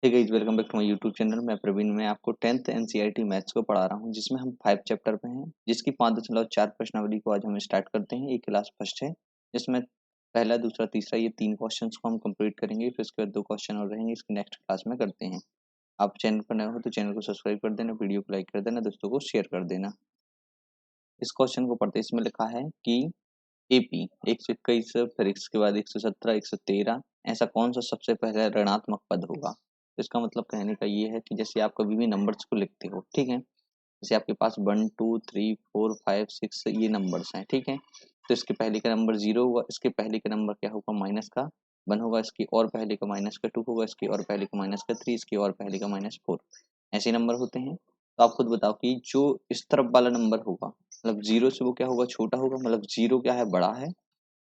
Hey guys, welcome back to my YouTube channel. मैं प्रवीण। मैं आपको 10th एनसीईआरटी मैथ्स को पढ़ा रहा हूं, जिसमें हम 5 चैप्टर पे हैं, जिसकी 5.4 प्रश्नावली को आज हम स्टार्ट करते हैं। ये क्लास फर्स्ट है, जिसमें पहला, दूसरा, तीसरा ये 3 क्वेश्चंस को हम कंप्लीट करेंगे। फिर उसके बाद 2 क्वेश्चन और रहेंगे, इसकी नेक्स्ट क्लास में करते हैं। आप चैनल पर नए हो तो चैनल को सब्सक्राइब कर देना, वीडियो को लाइक कर देना, दोस्तों को शेयर कर देना। इस क्वेश्चन को पढ़ते इसमें लिखा है कि एपी 121, फिर इसके बाद 117, 113, ऐसा कौन सा सबसे पहले ऋणात्मक पद होगा। तो इसका मतलब कहने का ये है कि जैसे आप कभी भी नंबर्स को लिखते हो, ठीक है, जैसे आपके पास 1 2 3 4 5 6 ये नंबर्स हैं, ठीक है, तो इसके पहले का नंबर 0 होगा, इसके पहले का नंबर क्या होगा, माइनस का 1 होगा, इसकी और पहले का माइनस का 2 होगा, इसकी और पहले का माइनस का 3, इसकी और पहले का -4, ऐसे नंबर होते हैं। तो आप खुद बताओ कि जो इस तरफ वाला नंबर होगा, मतलब 0 से वो क्या होगा, छोटा होगा, मतलब 0 क्या है, बड़ा है,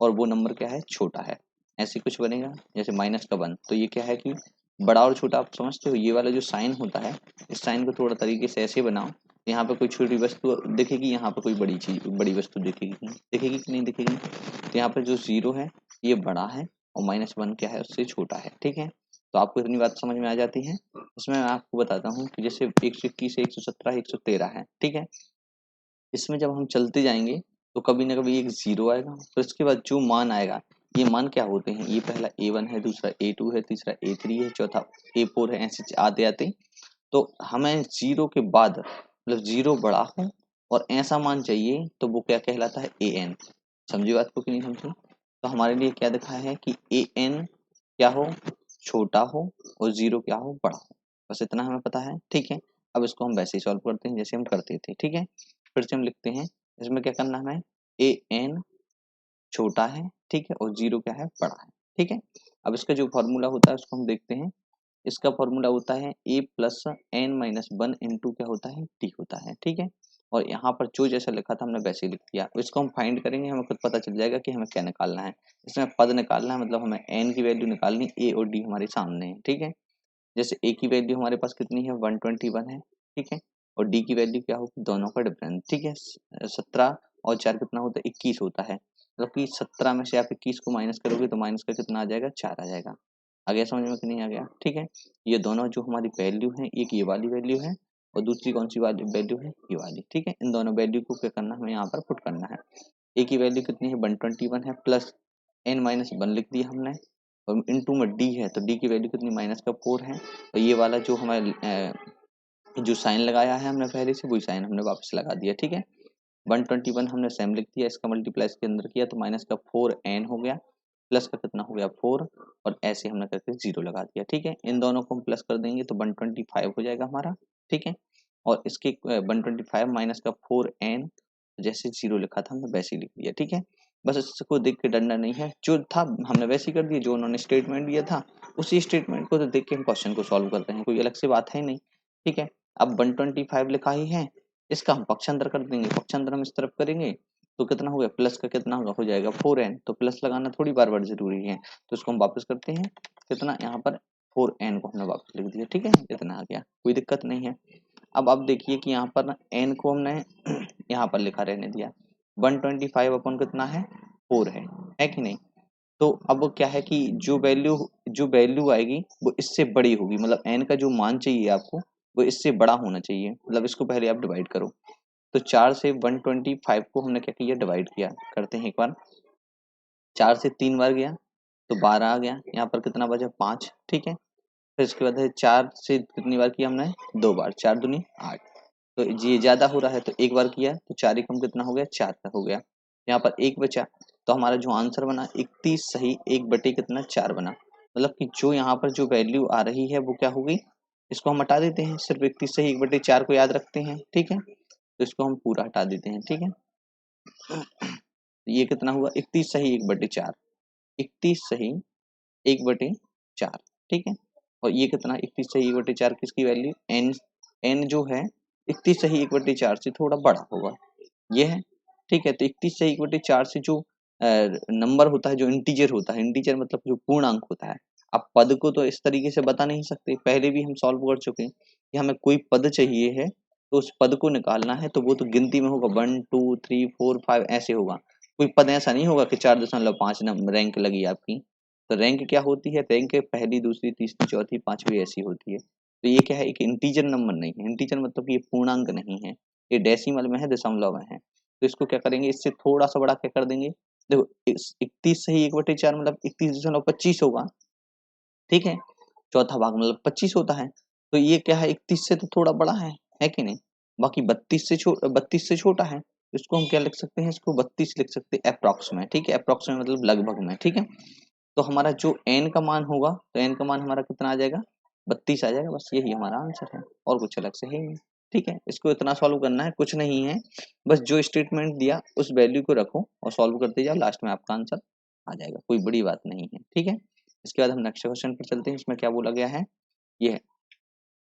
और वो नंबर क्या है, छोटा है। ऐसे कुछ बनेगा। जैसे -1, तो ये क्या है कि बड़ा और छोटा, आप समझते हो। ये वाला जो साइन होता है, इस साइन को थोड़ा तरीके से ऐसे बनाओ, यहाँ पे कोई छोटी वस्तु दिखेगी, यहाँ पे कोई बड़ी चीज, बड़ी वस्तु दिखेगी, दिखेगी कि नहीं दिखेगी। तो यहाँ पे जो 0 है ये बड़ा है, और -1 क्या है, उससे छोटा है, ठीक है। तो आपको इतनी बात समझ में आ जाती है। इसमें मैं आपको बताता हूँ कि जैसे 121 से 117, 113 है, ठीक है। इसमें जब हम चलते जाएंगे तो कभी ना कभी एक 0 आएगा, फिर उसके बाद जो मान आएगा, ये मान क्या होते हैं, ये पहला A1 है, दूसरा A2 है, तीसरा A3 है, चौथा A4 है, ऐसे आते आते। तो हमें 0 के बाद, मतलब 0 बड़ा हो और ऐसा मान चाहिए, तो वो क्या कहलाता है, AN। समझी बात को कि नहीं समझी। तो हमारे लिए क्या दिखा है कि AN क्या हो, छोटा हो, और 0 क्या हो, बड़ा हो। बस इतना हमें पता है, ठीक है। अब इसको हम वैसे ही सॉल्व करते हैं जैसे हम करते थे, ठीक है। फिर से हम लिखते हैं, इसमें क्या करना है हमें, AN छोटा है, ठीक है, और 0 क्या है, बड़ा है, ठीक है। अब इसका जो फॉर्मूला होता है उसको हम देखते हैं। इसका फॉर्मूला होता है A प्लस N-1 इंटू क्या होता है, T होता है, ठीक है। और यहाँ पर जो जैसा लिखा था हमने वैसे ही लिख दिया। इसको हम फाइंड करेंगे, हमें खुद पता चल जाएगा कि हमें क्या निकालना है। इसमें पद निकालना है, मतलब हमें N की वैल्यू निकालनी, A और D हमारे सामने है, ठीक है। जैसे A की वैल्यू हमारे पास कितनी है, 121 है, ठीक है, और D की वैल्यू क्या होगी, दोनों का डिफरेंस, ठीक है। 17 और 4 कितना होता है, 21 होता है। मतलब कि 17 में से आप 21 को माइनस करोगे तो माइनस का कितना आ जाएगा, 4 आ जाएगा। आ गया समझ में कि नहीं आ गया, ठीक है। ये दोनों जो हमारी वैल्यू है, एक ये वाली वैल्यू है, और दूसरी कौन सी वाली वैल्यू है, ये वाली, ठीक है। इन दोनों वैल्यू को क्या करना है, हमें यहाँ पर पुट करना है। ए की वैल्यू कितनी है, 121 है, प्लस N-1 लिख दिया हमने, और इनटू में D है, तो D की वैल्यू कितनी, -4 है। और ये वाला जो हमारे जो साइन लगाया है हमने पहले से, वही साइन हमने वापस लगा दिया, ठीक है। 121 हमने सेम लिख दिया, इसका मल्टीप्लाई इसके अंदर किया तो माइनस का 4N हो गया, प्लस का कितना हो गया, 4, और ऐसे हमने करके 0 लगा दिया, ठीक है। इन दोनों को हम प्लस कर देंगे तो 125 हो जाएगा हमारा, ठीक है। और इसके 125 माइनस का 4N, जैसे 0 लिखा था हमने वैसे ही लिख दिया, ठीक है। बस इसको देख के डरना नहीं है, जो था हमने वैसे ही कर दिया, जो उन्होंने स्टेटमेंट दिया था उसी स्टेटमेंट को तो देख के हम क्वेश्चन को सॉल्व करते हैं, कोई अलग से बात है नहीं, ठीक है। अब 125 लिखा ही है, इसका हम पक्षांतर कर देंगे। पक्षांतर हम इस तरफ करेंगे तो कितना हो गया, प्लस का कितना होगा, हो जाएगा 4N। तो प्लस लगाना थोड़ी बार बार जरूरी है, तो इसको हम वापस करते हैं। कितना यहाँ पर 4N को हमने वापस लिख दिया, ठीक है, इतना आ गया, कोई दिक्कत नहीं है। अब देखिए कि यहाँ पर ना N को हमने यहाँ पर लिखा रहने दिया, 125 अपन कितना है, 4 है कि नहीं। तो अब क्या है कि जो वैल्यू आएगी वो इससे बड़ी होगी, मतलब n का जो मान चाहिए आपको वो इससे बड़ा होना चाहिए। मतलब इसको पहले आप डिवाइड करो, तो 4 से 125 को हमने क्या किया, डिवाइड किया। करते हैं एक बार, 4 से 3 बार गया तो 12 आ गया, यहाँ पर कितना बचा, 5, ठीक है। फिर इसके बाद है 4 से कितनी बार किया हमने, 2 बार, 4 दूनी 8। तो ये ज्यादा हो रहा है तो एक बार किया तो 4 एकम कितना हो गया, 4 का हो गया। यहाँ पर 1 बचा, तो हमारा जो आंसर बना 31 सही 1 बटे कितना, 4 बना। मतलब कि जो यहाँ पर जो वैल्यू आ रही है वो क्या होगी, इसको हम हटा देते हैं, सिर्फ 31 सही 1 बटे 4 को याद रखते हैं, ठीक है। तो इसको हम पूरा हटा देते हैं, ठीक है। ये कितना हुआ, 31 सही 1/4, 31 सही 1/4, ठीक है। और ये कितना, 31 सही 1/4 किसकी वैल्यू, n जो है 31 सही 1/4 से थोड़ा बड़ा होगा, ये है, ठीक है। तो 31 से 1/4 से जो नंबर होता है, जो इंटीजर होता है, इंटीजर मतलब जो पूर्णांक होता है। अब पद को तो इस तरीके से बता नहीं सकते, पहले भी हम सॉल्व कर चुके हैं कि हमें कोई पद चाहिए है तो उस पद को निकालना है, तो वो तो गिनती में होगा, 1 2 3 4 5 ऐसे होगा। कोई पद ऐसा नहीं होगा कि 4.5 नंबर रैंक लगी आपकी, तो रैंक क्या होती है, रैंक पहली दूसरी तीसरी चौथी पांचवी ऐसी होती है। तो ये क्या है, एक इंटीजर नंबर नहीं है, इंटीजर मतलब कि ये पूर्णांक नहीं है, ये डेसिमल में है, दशमलव में है। तो इसको क्या करेंगे, इससे थोड़ा सा बड़ा क्या कर देंगे, देखो 31 से ही 1/4 मतलब 31.25 होगा, ठीक है, चौथा भाग मतलब 25 होता है। तो ये क्या है, 31 से तो थोड़ा बड़ा है कि नहीं। बाकी 32 से छोटा है, इसको हम क्या लिख सकते हैं, इसको 32 लिख सकते हैं अप्रॉक्स में, ठीक है, अप्रॉक्स में मतलब लगभग में, ठीक है। तो हमारा जो एन का मान होगा, तो एन का मान हमारा कितना आ जाएगा, 32 आ जाएगा, बस यही हमारा आंसर है, और कुछ अलग से है ही नहीं। ठीक है, इसको इतना सॉल्व करना है, कुछ नहीं है, बस जो स्टेटमेंट दिया उस वैल्यू को रखो और सॉल्व करते जाओ, लास्ट में आपका आंसर आ जाएगा, कोई बड़ी बात नहीं है। ठीक है, इसके बाद हम नेक्स्ट क्वेश्चन पर चलते हैं। इसमें क्या बोला गया है, ये है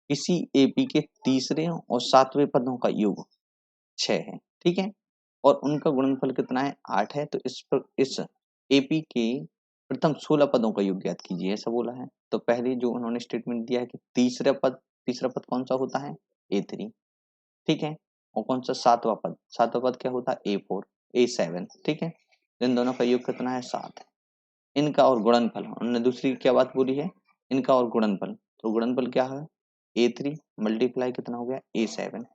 किसी एपी के तीसरे और सातवें पदों का योग 6 है, ठीक है, और उनका गुणनफल कितना है, 8 है। तो इस एपी के प्रथम 16 पदों का योग ज्ञात कीजिए, ऐसा बोला है। तो पहले जो उन्होंने स्टेटमेंट दिया है कि तीसरा पद कौन सा होता है, A3, ठीक है, और कौन सा सातवां पद क्या होता है, A4, A7, ठीक है। इन दोनों का योग कितना है, 7 है। इनका और गुणनफल, उन्होंने दूसरी क्या बात बोली है, इनका और गुणनफल। तो गुणनफल क्या है, A3 मल्टीप्लाई कितना हो गया, A7,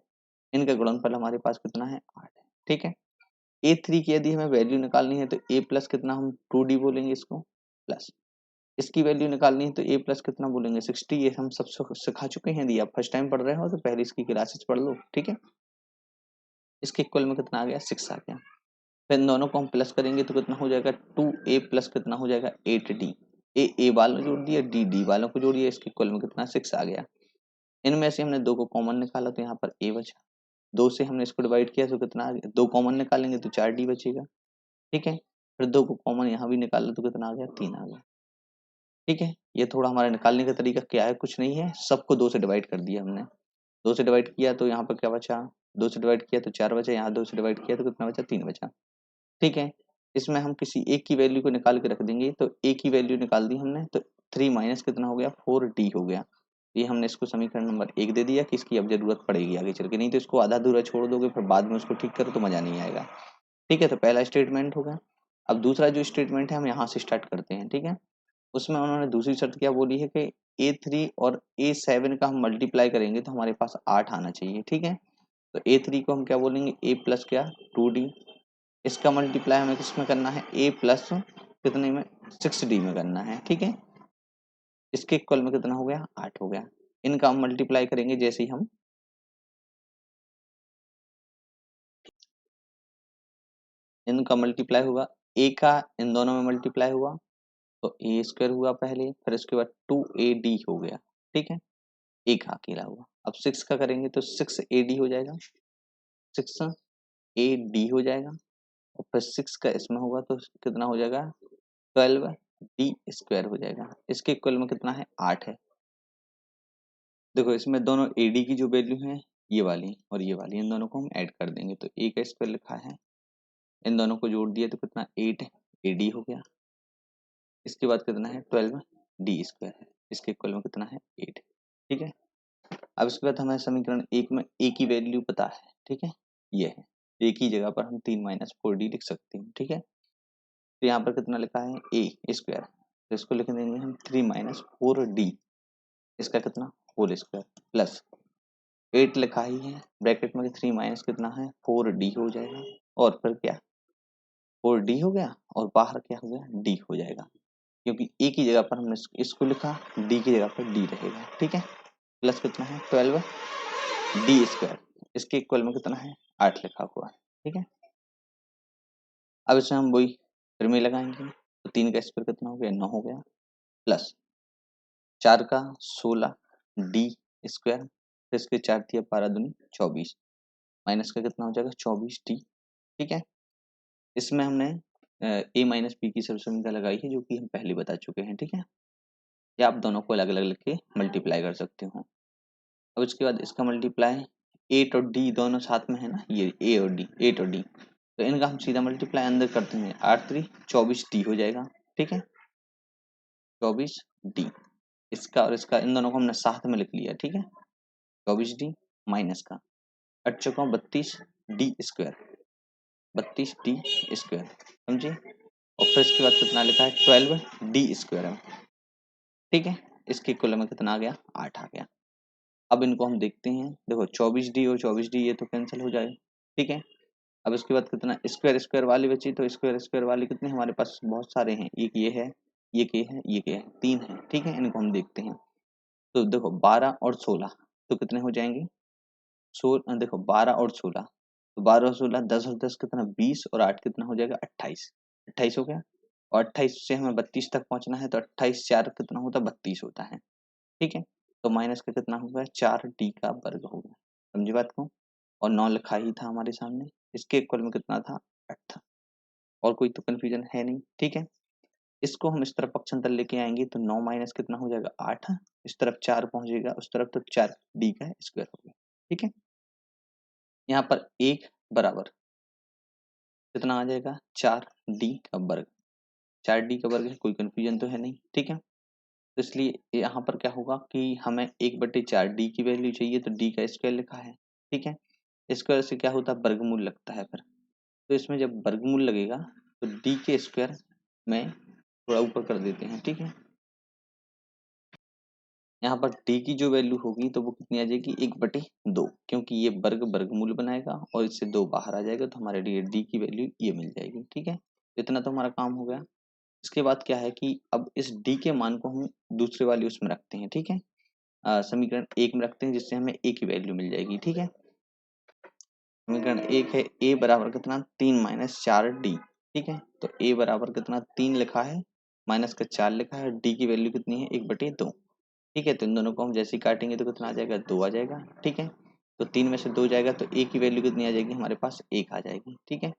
इनका गुणनफल हमारे पास कितना है, 8 है, ठीक है। A3 की यदि हमें वैल्यू निकालनी है तो A प्लस कितना, हम 2D बोलेंगे इसको, प्लस इसकी वैल्यू निकालनी है तो A प्लस कितना बोलेंगे, 60। ये हम सब सिखा चुके हैं, यदि आप फर्स्ट टाइम पढ़ रहे हो तो पहले इसकी क्लासेस पढ़ लो, ठीक है। इसके इक्वल में कितना आ गया, 6 आ गया। फिर इन दोनों को हम प्लस करेंगे तो कितना हो जाएगा, 2A प्लस कितना हो जाएगा, 8D। ए वालों जोड़ दिया, डी वालों को जोड़िए, इसके इक्वल में कितना, 6 आ गया। इनमें से हमने 2 को कॉमन निकाला तो यहाँ पर A बचा, 2 से हमने इसको डिवाइड किया तो कितना आ गया, 2 कॉमन निकालेंगे तो 4D बचेगा, ठीक है। फिर 2 को कॉमन यहाँ भी निकाला तो कितना आ गया, 3 आ गया, ठीक है। ये थोड़ा हमारा निकालने का तरीका क्या है, कुछ नहीं है, सबको 2 से डिवाइड कर दिया हमने। 2 से डिवाइड किया तो यहाँ पर क्या बचा, 2 से डिवाइड किया तो 4 बचा, यहाँ 2 से डिवाइड किया तो कितना बचा, 3 बचा, ठीक है। इसमें हम किसी एक की वैल्यू को निकाल के रख देंगे, तो ए की वैल्यू निकाल दी हमने, तो 3 माइनस कितना हो गया, 4D हो गया। ये हमने इसको समीकरण नंबर 1 दे दिया कि इसकी अब जरूरत पड़ेगी आगे चल के, नहीं तो इसको आधा अधूरा छोड़ दोगे फिर बाद में उसको ठीक करो तो मजा नहीं आएगा, ठीक है। तो पहला स्टेटमेंट हो गया। अब दूसरा जो स्टेटमेंट है हम यहाँ से स्टार्ट करते हैं, ठीक है। उसमें उन्होंने दूसरी शर्त क्या बोली है कि A3 और A7 का हम मल्टीप्लाई करेंगे तो हमारे पास 8 आना चाहिए, ठीक है। तो A3 को हम क्या बोलेंगे, A प्लस क्या, 2D। इसका मल्टीप्लाई हमें किसमें करना है, A प्लस कितने में, 6D में करना है, ठीक है। इसके इक्वल में कितना हो गया, 8 हो गया। इनका हम मल्टीप्लाई करेंगे, जैसे ही हम इनका मल्टीप्लाई होगा, A का इन दोनों में मल्टीप्लाई हुआ तो A स्क्वायर हुआ पहले, फिर इसके बाद 2AD हो गया, ठीक है, A का अकेला हुआ। अब 6 का करेंगे तो 6AD हो जाएगा, 6AD हो जाएगा, और फिर 6 का इसमें होगा तो कितना हो जाएगा, 12D स्क्वायर हो जाएगा। इसके इक्वल में कितना है, 8 है। देखो इसमें दोनों AD की जो वैल्यू है, ये वाली और ये वाली, इन दोनों को हम ऐड कर देंगे तो A का स्क्वायर लिखा है, इन दोनों को जोड़ दिया तो कितना, 8AD हो गया। इसके बाद कितना है, 12D स्क्वायर है, इसके इक्वल में कितना है, 8, ठीक है। अब इसके बाद हमें समीकरण 1 में A की वैल्यू पता है, ठीक है, ये है। A की जगह पर हम 3 माइनस 4D लिख सकते हैं, ठीक है। तो यहाँ पर कितना लिखा है, A स्क्वायर, तो इसको लिख देंगे हम 3 माइनस 4D, इसका कितना, होल स्क्वायर, प्लस 8 लिखा ही है, ब्रैकेट में 3 माइनस कितना है, 4D हो जाएगा, और फिर क्या, 4D हो गया, और बाहर क्या हो गया, D हो जाएगा, क्योंकि A की जगह पर हमने इसको लिखा, D की जगह पर D रहेगा, ठीक है। प्लस कितना है, 12D स्क्वायर, इसके इक्वल में कितना है, 8 लिखा हुआ है, ठीक है। अब इसमें हम वही फिर में लगाएंगे, तो 3 का स्क्वायर कितना हो गया, 9 हो गया, प्लस 4 का 16D स्क्वायर, फिर इसके 4 दिया 12 दूनी 24, माइनस का कितना हो जाएगा, 24D, ठीक है। इसमें हमने A माइनस बी की समीकरण लगाई है, जो कि हम पहले बता चुके हैं, ठीक है। या आप दोनों को अलग अलग लिख के मल्टीप्लाई कर सकते हो। अब इसके बाद इसका मल्टीप्लाई 8 और D दोनों साथ में है ना, ये A और D, 8 और D, तो इनका हम सीधा मल्टीप्लाई अंदर करते हैं, 8 3 24D हो जाएगा, ठीक है, 24D। इसका और इसका इन दोनों को हमने साथ में लिख लिया, ठीक है, 24D माइनस का 8 चौका 32D स्क्वायर, 32D स्क्वायर, समझिए। और फिर इसके बाद कितना लिखा है 12d² में, ठीक है। इसके इक्वल में कितना आ गया 8 आ गया। अब इनको हम देखते हैं, देखो 24d और 24d ये तो कैंसिल हो जाए, ठीक है। अब इसके बाद कितना स्क्वायर स्क्वायर वाली बची, तो स्क्वायर स्क्वायर वाली कितने हमारे पास बहुत सारे हैं, एक ये है, ये के है, ये के है, 3 है, ठीक है। इनको हम देखते हैं, तो देखो 12 और 16 तो कितने हो जाएंगे, देखो 12 और 16, तो 12 और 16 10 और 10 कितना 20 और 8 कितना हो जाएगा 28, 28 हो गया। और 28 से हमें 32 तक पहुंचना है, तो 28 4 कितना होता है 32 होता है, ठीक है। तो माइनस का कितना होगा 4d² होगा, समझी बात को। और 9 लिखा ही था हमारे सामने, इसके इक्वल में कितना था 8 था, और कोई तो कंफ्यूजन है नहीं, ठीक है। इसको हम इस तरफ पक्षांतर लेके आएंगे, तो 9 माइनस कितना हो जाएगा 8, इस तरफ 4 पहुंचेगा उस तरफ, तो 4d² हो गया, ठीक है। यहाँ पर 1 बराबर कितना आ जाएगा 4d², 4d² है, कोई कंफ्यूजन तो है नहीं, ठीक है। तो इसलिए यहाँ पर क्या होगा कि हमें 1/4 डी की वैल्यू चाहिए, तो डी का स्क्वायर लिखा है, ठीक है। स्क्वायर से क्या होता है वर्गमूल लगता है फिर, तो इसमें जब वर्गमूल लगेगा तो डी के स्क्वायर में थोड़ा ऊपर कर देते हैं, ठीक है। यहाँ पर डी की जो वैल्यू होगी तो वो कितनी आ जाएगी 1/2, क्योंकि ये वर्गमूल बनाएगा और इससे 2 बाहर आ जाएगा, तो हमारे लिए डी की वैल्यू ये मिल जाएगी, ठीक है। इतना तो हमारा काम हो गया। इसके बाद क्या है कि अब इस डी के मान को हम दूसरे वाले उसमें रखते हैं, ठीक है। समीकरण 1 में रखते हैं, जिससे हमें ए की वैल्यू मिल जाएगी, ठीक है। समीकरण 1 है ए बराबर कितना 3-4d, ठीक है। तो ए बराबर कितना 3 लिखा है, माइनस का 4 लिखा है, डी की वैल्यू कितनी है 1/2, ठीक है। तो इन दोनों को हम जैसे ही काटेंगे तो कितना आ जाएगा 2 आ जाएगा, ठीक है। तो 3 में से 2 जाएगा, तो ए की वैल्यू कितनी आ जाएगी हमारे पास 1 आ जाएगी, ठीक है।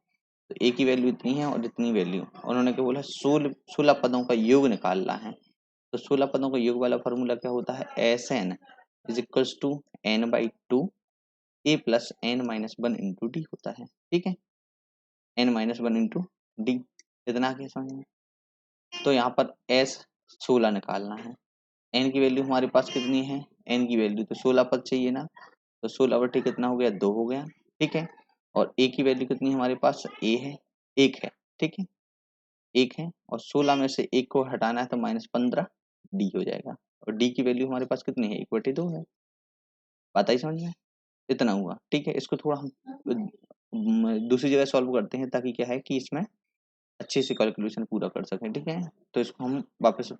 तो ए की वैल्यू इतनी है और इतनी वैल्यू, उन्होंने क्या बोला 16 पदों का योग निकालना है। तो 16 पदों का योग वाला फॉर्मूला क्या होता है, SN is equals to n/2 a plus n-1 into D होता है, ठीक है। n-1 इंटू डी, इतना आ गया समझ में। तो यहाँ पर s 16 निकालना है, n की वैल्यू हमारे पास कितनी है, n की वैल्यू तो 16 पद चाहिए ना, तो 16/2 कितना हो गया 2 हो गया, ठीक है। और a की वैल्यू कितनी हमारे पास a है 1 है, ठीक है, 1 है। और 16 में से 1 को हटाना है, तो -15 डी हो जाएगा। और डी की वैल्यू हमारे पास कितनी है 1/2 है, बात आई समझ में। इतना हुआ, ठीक है। इसको थोड़ा हम दूसरी जगह सॉल्व करते हैं, ताकि क्या है कि इसमें अच्छे से कैलकुलेशन पूरा कर सकें, ठीक है। तो इसको हम वापस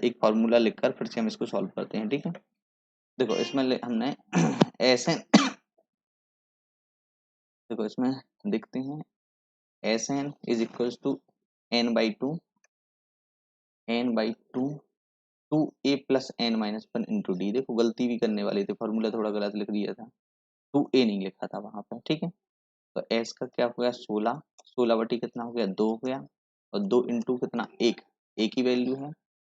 एक फार्मूला लिखकर फिर से हम इसको सॉल्व करते हैं, ठीक है। देखो इसमें हमने ऐसे देखो इसमें देखते हैं SN is equals to n/2 2a plus n-1 into D. देखो गलती भी करने वाले थे, फार्मूला थोड़ा गलत लिख दिया था, 2a नहीं लिखा था वहां पर, ठीक है। तो s का क्या हो गया 16, 16/2 कितना हो गया 2 हो गया, और 2 इंटू कितना 1, a की वैल्यू है,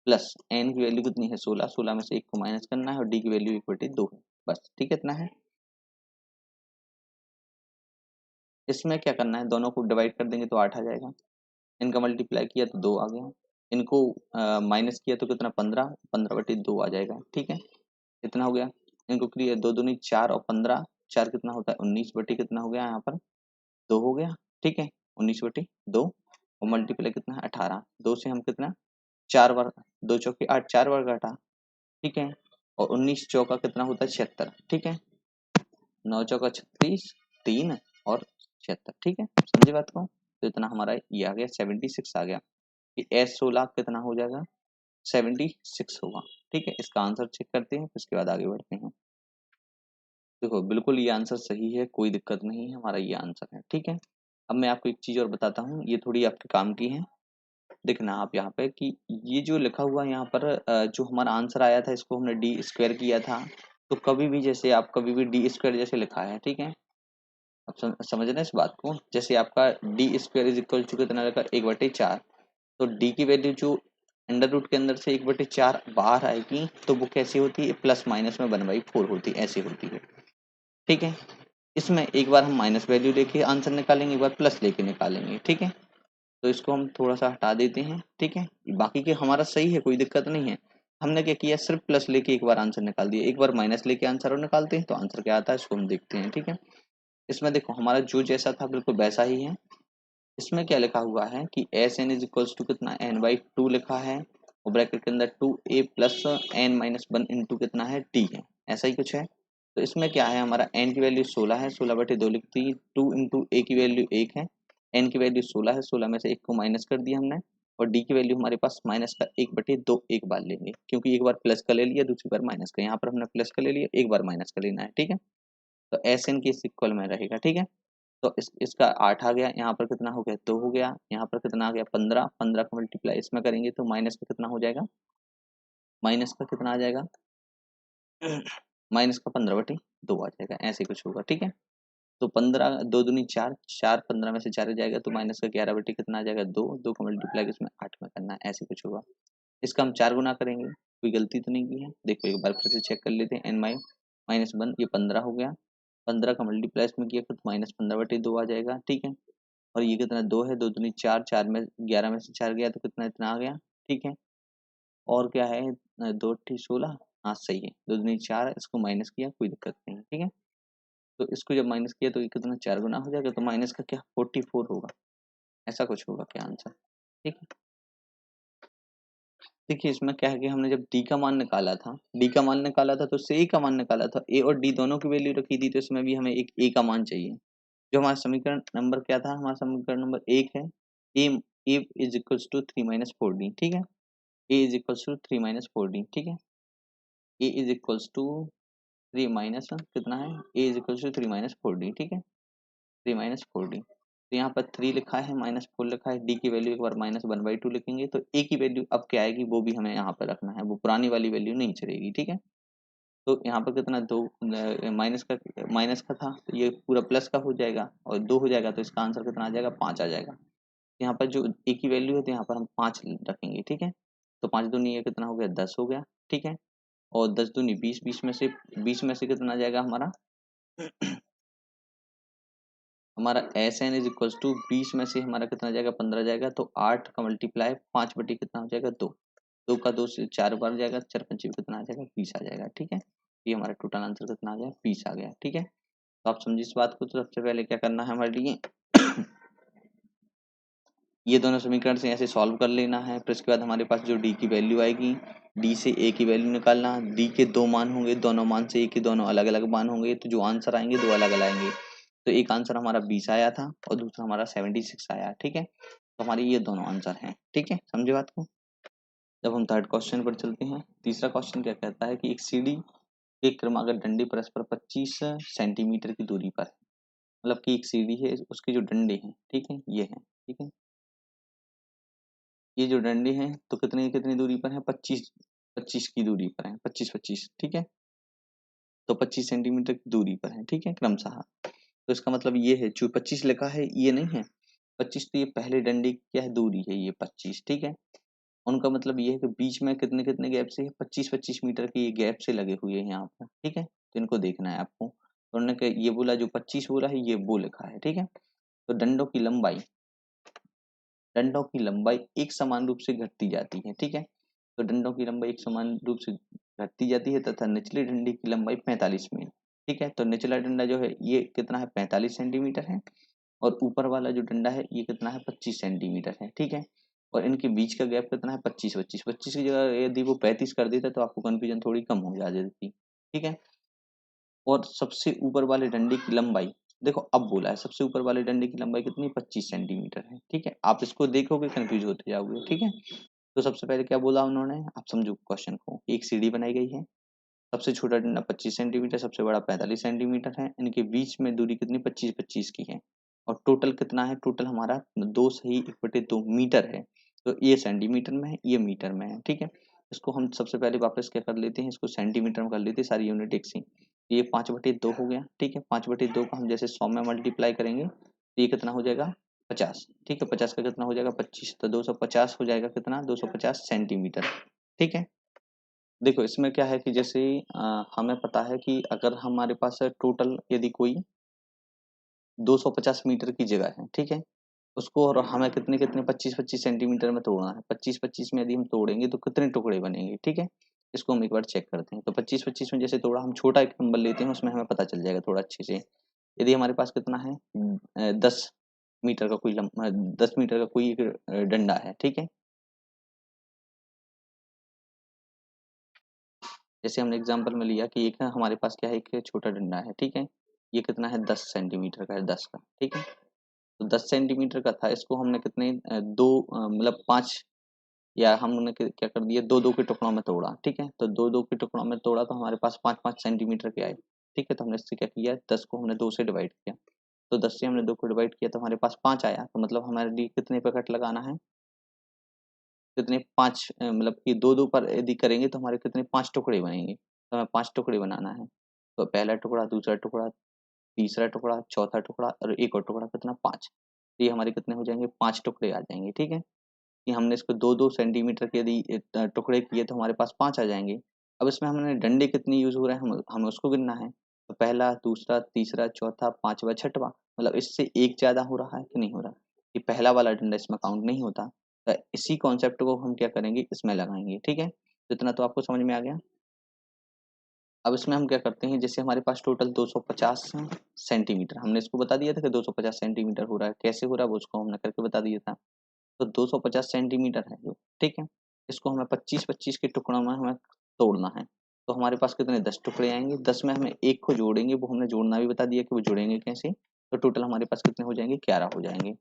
प्लस n की वैल्यू कितनी है 16, 16 में से 1 को माइनस करना है, और d की वैल्यू 1/2 है, बस, ठीक है, इतना है। इसमें क्या करना है, दोनों को डिवाइड कर देंगे तो 8 आ जाएगा, इनका मल्टीप्लाई किया तो 2 आ गया, इनको माइनस किया तो कितना 15, 15/2 आ जाएगा, ठीक है, इतना हो गया। इनको क्लियर, 2 दूनी 4 और 15, 4 कितना होता है 19/, कितना हो गया यहाँ पर 2 हो गया, ठीक है, 19/2, और मल्टीप्लाई कितना है 18, 2 से हम कितना 4 बार, 2 चौके 8, 4 बार काटा, ठीक है। और 19 चौका कितना होता है 76, ठीक है, 9 चौका 36, 3 और 76, ठीक है, समझे बात को। तो इतना हमारा ये आ गया 76 आ गया, कि S16 कितना हो जाएगा 76 होगा, ठीक है। इसका आंसर चेक करते हैं, उसके बाद आगे बढ़ते हैं। देखो बिल्कुल ये आंसर सही है, कोई दिक्कत नहीं है, हमारा ये आंसर है, ठीक है। अब मैं आपको एक चीज और बताता हूँ, ये थोड़ी आपके काम की है। देखना आप यहाँ पे कि ये जो लिखा हुआ है यहाँ पर जो हमारा आंसर आया था, इसको हमने d² किया था, तो कभी भी जैसे आप कभी भी d² जैसे लिखा है, ठीक है। अब समझ रहे हैं इस बात को, जैसे आपका d² इज इक्वल टू कितना लिखा 1/4, तो d की वैल्यू जो अंडर रूट के अंदर से 1/4 बाहर आएगी, तो वो कैसी होती है प्लस माइनस में 1/4 होती है, ऐसी होती है, ठीक है। इसमें एक बार हम माइनस वैल्यू लेके आंसर निकालेंगे, एक बार प्लस लेके निकालेंगे, ठीक है। तो इसको हम थोड़ा सा हटा देते हैं, ठीक है। बाकी के हमारा सही है, कोई दिक्कत नहीं है। हमने क्या किया सिर्फ प्लस लेके एक बार आंसर निकाल दिया, एक बार माइनस लेके आंसर और निकालते हैं तो आंसर क्या आता है इसको हम देखते हैं, ठीक है। इसमें देखो हमारा जो जैसा था बिल्कुल वैसा ही है, इसमें क्या लिखा हुआ है कि S N is equals to कितना n/2 लिखा है और ब्रैकेट के अंदर 2a प्लस n-1 इंटू कितना है t है, ऐसा ही कुछ है। तो इसमें क्या है, हमारा n की वैल्यू 16 है, 16/2 लिख दी, 2 इंटू a की वैल्यू 1 है, n की वैल्यू 16 है, 16 में से 1 को माइनस कर दिया हमने और d की वैल्यू हमारे पास माइनस का 1/2 एक बार लेंगे, क्योंकि एक बार प्लस का ले लिया दूसरी बार माइनस का, यहाँ पर हमने प्लस का ले लिया, एक बार माइनस का लेना है, ठीक है। तो एस एन की इस इक्वल में रहेगा, ठीक है। तो इसका 8 आ गया, यहाँ पर कितना हो गया 2 हो गया, यहाँ पर कितना आ गया 15, 15 का मल्टीप्लाई इसमें करेंगे तो माइनस का कितना हो जाएगा, माइनस का कितना आ जाएगा माइनस का 15/2 आ जाएगा, ऐसे कुछ होगा, ठीक है। तो 15 2 दूनी 4, 4 15 में से 4 जाएगा तो माइनस का 11/2 कितना आ जाएगा 2, 2 का मल्टीप्लाई इसमें 8 में करना है, ऐसे कुछ होगा। इसका हम 4 गुना करेंगे, कोई गलती तो नहीं की है, देखो एक बार फिर से चेक कर लेते हैं। n-1 ये 15 हो गया, 15 का मल्टीप्लाई इसमें किया तो माइनस 15/2 आ जाएगा, ठीक है। और ये कितना 2 है, 2 दूनी 4, 4 में 11 में से 4 गया तो कितना इतना आ गया, ठीक है। और क्या है 2 8 16, हाँ सही है, 2 दूनी 4, इसको माइनस किया कोई दिक्कत नहीं है, ठीक है। तो इसको जब माइनस किया तो ये कितना 4 गुना हो जाएगा, तो माइनस का क्या 44 होगा, ऐसा कुछ होगा क्या आंसर, ठीक है। देखिए इसमें क्या है कि हमने जब डी का मान निकाला था, डी का मान निकाला था तो उससे ए का मान निकाला था, ए और डी दोनों की वैल्यू रखी थी, तो इसमें भी हमें एक ए का मान चाहिए। जो हमारा समीकरण नंबर क्या था, हमारा समीकरण नंबर 1 है, A A is equals to 3 minus 4d, ठीक है। A is equals to 3 minus 4d, ठीक है। A is equals to 3 minus कितना है, A is equals to 3 minus 4d, ठीक है, 3 माइनस 4d। तो यहाँ पर 3 लिखा है, माइनस 4 लिखा है, डी की वैल्यू एक बार -1/2 लिखेंगे, तो ए की वैल्यू अब क्या आएगी वो भी हमें यहाँ पर रखना है, वो पुरानी वाली वैल्यू नहीं चलेगी, ठीक है। तो यहाँ पर कितना 2 माइनस का था तो ये पूरा प्लस का हो जाएगा और 2 हो जाएगा, तो इसका आंसर कितना आ जाएगा 5 आ जाएगा। यहाँ पर जो ए की वैल्यू है तो यहाँ पर हम 5 रखेंगे, ठीक है। तो 5 दूनी ये कितना हो गया 10 हो गया, ठीक है। और 10 दूनी 20, 20 में से कितना आ जाएगा हमारा हमारा S N is equals to 20 में से हमारा कितना जाएगा 15 जाएगा, तो 8 का मल्टीप्लाई 5/2 कितना हो जाएगा 2, 2 का 2 से 4 बार जाएगा, 4 पंचे कितना आ जाएगा 20 आ जाएगा, ठीक है। ये हमारा टोटल आंसर कितना आ गया 20 आ गया, ठीक है। तो आप समझिए इस बात को, तो सबसे पहले क्या करना है हमारे लिए ये दोनों समीकरण से ऐसे सॉल्व कर लेना है, फिर उसके बाद हमारे पास जो डी की वैल्यू आएगी, डी से ए की वैल्यू निकालना, डी के 2 मान होंगे, दोनों मान से ए के दोनों अलग अलग मान होंगे, तो जो आंसर आएंगे 2 अलग अलग आएंगे। तो एक आंसर हमारा 20 आया था और दूसरा हमारा 76 आया, ठीक है। तो हमारे ये दोनों आंसर हैं, ठीक है, समझे बात को। जब हम थर्ड क्वेश्चन पर चलते हैं, तीसरा क्वेश्चन क्या कहता है कि एक सीढ़ी के क्रमागत डंडे परस्पर 25 सेंटीमीटर की दूरी पर, मतलब कि एक सीढ़ी है, उसके जो डंडे हैं, ठीक है, ये हैं, ठीक है। ये जो डंडे हैं तो कितनी कितनी दूरी पर है, 25 25 की दूरी पर है, 25 25, ठीक है। तो 25 सेंटीमीटर की दूरी पर है, ठीक है, क्रमशः। तो इसका मतलब ये है, जो 25 लिखा है ये नहीं है 25, तो ये पहले डंडे की क्या है दूरी है ये 25, ठीक है। उनका मतलब ये है कि बीच में कितने कितने गैप से 25-25 मीटर के ये गैप से लगे हुए हैं यहाँ पर, ठीक है। तो इनको देखना है आपको, तो उन्होंने ये बोला जो 25 बोला है ये वो लिखा है, ठीक है। तो डंडों की लंबाई एक समान रूप से घटती जाती है, ठीक है। तो डंडों की लंबाई एक समान रूप से घटती जाती है तथा निचली डंडी की लंबाई 45 में, ठीक है। तो निचला डंडा जो है ये कितना है 45 सेंटीमीटर है और ऊपर वाला जो डंडा है ये कितना है 25 सेंटीमीटर है, ठीक है। और इनके बीच का गैप कितना है 25 की जगह यदि वो 35 कर देता तो आपको कंफ्यूजन थोड़ी कम हो जाती, ठीक है। और सबसे ऊपर वाले डंडे की लंबाई, देखो अब बोला है सबसे ऊपर वाले डंडे की लंबाई कितनी 25 सेंटीमीटर है, ठीक है। आप इसको देखोगे कंफ्यूज होते जाओगे, ठीक है। तो सबसे पहले क्या बोला उन्होंने, आप समझो क्वेश्चन को, एक सीढ़ी बनाई गई है, सबसे छोटा डंडा 25 सेंटीमीटर, सबसे बड़ा 45 सेंटीमीटर है, इनके बीच में दूरी कितनी 25-25 की है और टोटल कितना है, टोटल हमारा 2 सही 1/2 मीटर है। तो ये सेंटीमीटर में है, ये मीटर में है, ठीक है। इसको हम सबसे पहले वापस क्या कर लेते हैं, इसको सेंटीमीटर में कर लेते हैं, सारी यूनिट एक सी। ये 5/2 हो गया, ठीक है। 5/2 को हम जैसे 100 में मल्टीप्लाई करेंगे तो ये कितना हो जाएगा 50, ठीक है। 50 का कितना हो जाएगा 25, तो 250 हो जाएगा कितना 250 सेंटीमीटर, ठीक है। देखो इसमें क्या है कि जैसे हमें पता है कि अगर हमारे पास टोटल यदि कोई 250 मीटर की जगह है, ठीक है, उसको और हमें कितने कितने 25-25 सेंटीमीटर में तोड़ना है, 25-25 में यदि हम तोड़ेंगे तो कितने टुकड़े बनेंगे, ठीक है। इसको हम एक बार चेक करते हैं। तो 25-25 में जैसे तोड़ा, हम छोटा एक नंबर लेते हैं, उसमें हमें पता चल जाएगा थोड़ा अच्छे से। यदि हमारे पास कितना है 10, मीटर का कोई 10 मीटर का कोई एक डंडा है, ठीक है। जैसे हमने एग्जांपल में लिया कि एक हमारे पास क्या है, एक छोटा डंडा है, ठीक है। ये कितना है, 10 सेंटीमीटर का है, 10 का, ठीक है। तो 10 सेंटीमीटर का था, इसको हमने कितने दो मतलब 5, या हमने क्या कर दिया, दो दो के टुकड़ों में तोड़ा, ठीक है। तो दो दो के टुकड़ों में तोड़ा तो हमारे पास 5-5 सेंटीमीटर के आए, ठीक है। तो हमने इससे क्या किया, 10 को हमने 2 से डिवाइड किया, तो 10 से हमने 2 को डिवाइड किया तो हमारे पास 5 आया। तो मतलब हमारे लिए कितने पे कट लगाना है, कितने 5 मतलब कि दो दो पर यदि करेंगे तो हमारे कितने 5 टुकड़े बनेंगे, तो हमें 5 टुकड़े बनाना है। तो पहला टुकड़ा, दूसरा टुकड़ा, तीसरा टुकड़ा, चौथा टुकड़ा और एक और टुकड़ा, कितना 5। तो ये हमारे कितने हो जाएंगे, 5 टुकड़े आ जाएंगे, ठीक है। कि हमने इसको 2-2 सेंटीमीटर के यदि टुकड़े किए तो हमारे पास 5 आ जाएँगे। अब इसमें हमने डंडे कितने यूज़ हो रहे हैं, हम हमें उसको गिनना है। तो पहला, दूसरा, तीसरा, चौथा, 5वां, 6वां, मतलब इससे एक ज़्यादा हो रहा है कि नहीं हो रहा? ये पहला वाला डंडा इसमें काउंट नहीं होता। तो इसी कॉन्सेप्ट को हम क्या करेंगे, इसमें लगाएँगे, ठीक है? तो इतना तो आपको समझ में आ गया। अब इसमें हम क्या करते हैं, जैसे हमारे पास टोटल 250 सेंटीमीटर, हमने इसको बता दिया था कि 250 सेंटीमीटर हो रहा है। कैसे हो रहा है वो उसको हमने करके बता दिया था। तो 250 सेंटीमीटर है जो, ठीक है। इसको हमें 25-25 के टुकड़ों में हमें तोड़ना है। तो हमारे पास कितने 10 टुकड़े आएँगे, 10 में हमें 1 को जोड़ेंगे, वो हमने जोड़ना भी बता दिया कि वो जोड़ेंगे कैसे। तो टोटल हमारे पास कितने हो जाएँगे, 11 हो जाएँगे।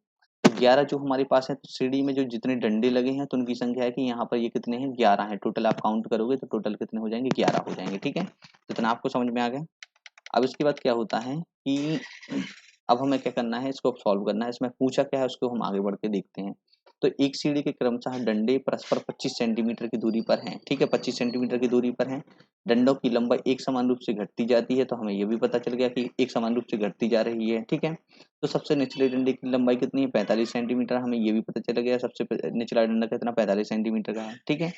तो 11 जो हमारे पास है, तो सीढ़ी में जो जितने डंडे लगे हैं तो उनकी संख्या है कि यहाँ पर ये कितने हैं, 11 हैं। टोटल आप काउंट करोगे तो टोटल कितने हो जाएँगे, 11 हो जाएँगे, ठीक है। तो इतना आपको समझ में आ गया। अब इसके बाद क्या होता है कि अब हमें क्या करना है, इसको सॉल्व करना है। इसमें पूछा क्या है उसको हम आगे बढ़ के देखते हैं। तो एक सीढ़ी के क्रमशः डंडे परस्पर 25 सेंटीमीटर की दूरी पर हैं, ठीक है। 25 सेंटीमीटर की दूरी पर हैं। डंडों की लंबाई एक समान रूप से घटती जाती है, तो हमें ये भी पता चल गया कि एक समान रूप से घटती जा रही है, ठीक है। तो सबसे निचले डंडे की लंबाई कितनी है, 45 सेंटीमीटर, हमें ये भी पता चल गया सबसे निचला डंडा कितना 45 सेंटीमीटर का है, ठीक है।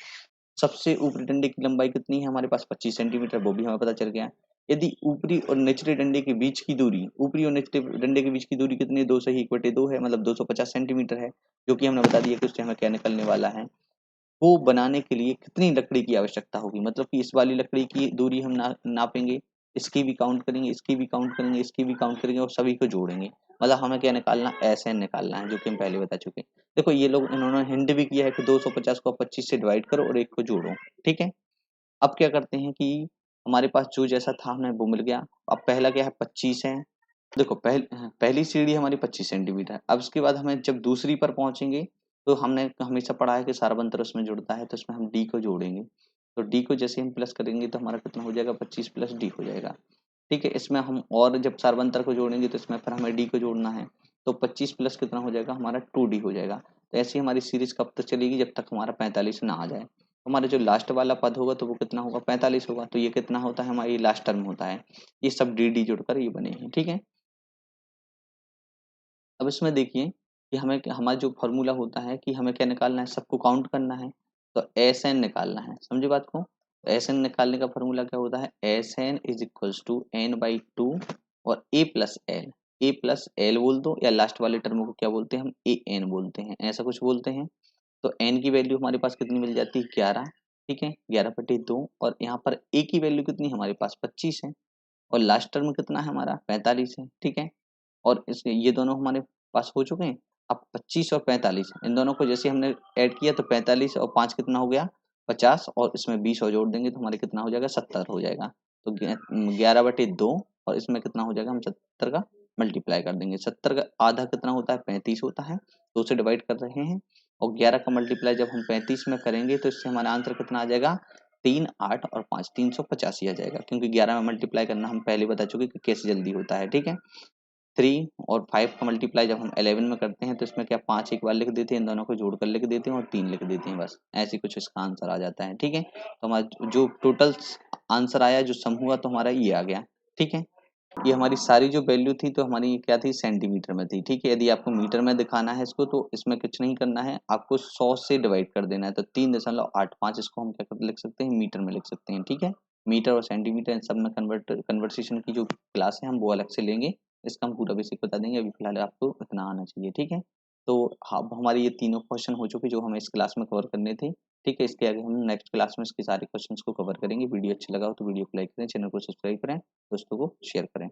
सबसे ऊपरी डंडे की लंबाई कितनी है हमारे पास, 25 सेंटीमीटर, वो भी हमें पता चल गया। यदि ऊपरी और निचले डंडे के बीच की दूरी, ऊपरी और निचले डंडे के बीच की दूरी कितनी है, 2 से 1/2 है, मतलब 250 सेंटीमीटर है, जो कि हमने बता दिया कि उससे हमें क्या निकलने वाला है। वो बनाने के लिए कितनी लकड़ी की आवश्यकता होगी, मतलब कि इस वाली लकड़ी की दूरी हम नापेंगे, इसकी भी काउंट करेंगे, इसकी भी काउंट करेंगे, इसकी भी काउंट करेंगे और सभी को जोड़ेंगे। मतलब हमें क्या निकालना, एसएन निकालना है, जो कि हम पहले बता चुके हैं। देखो ये लोग, इन्होंने हिंट भी किया है कि 250 को 25 से डिवाइड करो और 1 को जोड़ो, ठीक है। अब क्या करते हैं कि हमारे पास जो जैसा था हमें वो मिल गया। अब पहला क्या है, 25 है। देखो पहली सीढ़ी हमारी 25 सेंटीमीटर है। अब उसके बाद हमें जब दूसरी पर पहुंचेंगे, तो हमने हमेशा पढ़ा है कि सारबंतर उसमें जुड़ता है, तो इसमें हम डी को जोड़ेंगे। तो डी को जैसे हम प्लस करेंगे तो हमारा कितना हो जाएगा, 25 प्लस डी हो जाएगा, ठीक है। इसमें हम और जब सारबंतर को जोड़ेंगे तो इसमें फिर हमें डी को जोड़ना है। तो 25 प्लस कितना हो जाएगा हमारा, 2d हो जाएगा। तो ऐसे ही हमारी सीरीज कब तक चलेगी, जब तक हमारा 45 ना आ जाए। हमारा जो लास्ट वाला पद होगा तो वो कितना होगा, 45 होगा। तो ये कितना होता है, हमारी लास्ट टर्म होता है। ये सब डी डी जुड़कर ये बने हैं, ठीक है। अब इसमें देखिए कि हमें हमारा जो फॉर्मूला होता है कि हमें क्या निकालना है, सबको काउंट करना है। तो एस एन निकालना है, समझे बात को। एस एन निकालने का फॉर्मूला क्या होता है, S N is equals to N by two और A plus L. A plus L बोल दो, या लास्ट वाले टर्म को क्या बोलते हैं हम, ए एन बोलते हैं, ऐसा कुछ बोलते हैं। तो एन की वैल्यू हमारे पास कितनी मिल जाती है, 11, ठीक है। 11/2 और यहाँ पर ए की वैल्यू कितनी हमारे पास 25 है, और लास्ट टर्म कितना है हमारा 45 है, ठीक है। और इस ये दोनों हमारे पास हो चुके हैं। अब 25 और 45 इन दोनों को जैसे हमने ऐड किया तो 45 और 5 कितना हो गया 50, और इसमें 20 और जोड़ देंगे तो हमारे कितना हो जाएगा 70 हो जाएगा। तो 11/2 और इसमें कितना हो जाएगा, हम 70 का मल्टीप्लाई कर देंगे। 70 का आधा कितना होता है, 35 होता है। 2 से डिवाइड कर रहे हैं, और 11 का मल्टीप्लाई जब हम 35 में करेंगे तो इससे हमारा आंसर कितना आ जाएगा, 3, 8 और 5, 385 आ जाएगा। क्योंकि 11 में मल्टीप्लाई करना हम पहले बता चुके कि कैसे जल्दी होता है, ठीक है। 3 और 5 का मल्टीप्लाई जब हम 11 में करते हैं तो इसमें क्या 5 एक बार लिख देते हैं, इन दोनों को जोड़कर लिख देते हैं और 3 लिख देते हैं, बस ऐसे कुछ इसका आंसर आ जाता है, ठीक है। तो हमारा जो टोटल आंसर आया, जो सम हुआ, तो हमारा ये आ गया, ठीक है। ये हमारी सारी जो वैल्यू थी तो हमारी क्या थी, सेंटीमीटर में थी, ठीक है। यदि आपको मीटर में दिखाना है इसको तो इसमें कुछ नहीं करना है, आपको 100 से डिवाइड कर देना है। तो 3.85 इसको हम क्या लिख सकते हैं, मीटर में लिख सकते हैं, ठीक है। मीटर और सेंटीमीटर इन सब में कन्वर्सेशन की जो क्लास है हम वो अलग से लेंगे। इसका हम पूरा बेसिक बता देंगे, अभी फिलहाल आपको इतना आना चाहिए, ठीक है। तो अब हमारे ये तीनों क्वेश्चन हो चुके जो हमें इस क्लास में कवर करने थे, ठीक है। इसके आगे हम नेक्स्ट क्लास में इसके सारे क्वेश्चंस को कवर करेंगे। वीडियो अच्छा लगा हो तो वीडियो को लाइक करें, चैनल को सब्सक्राइब करें, दोस्तों को शेयर करें।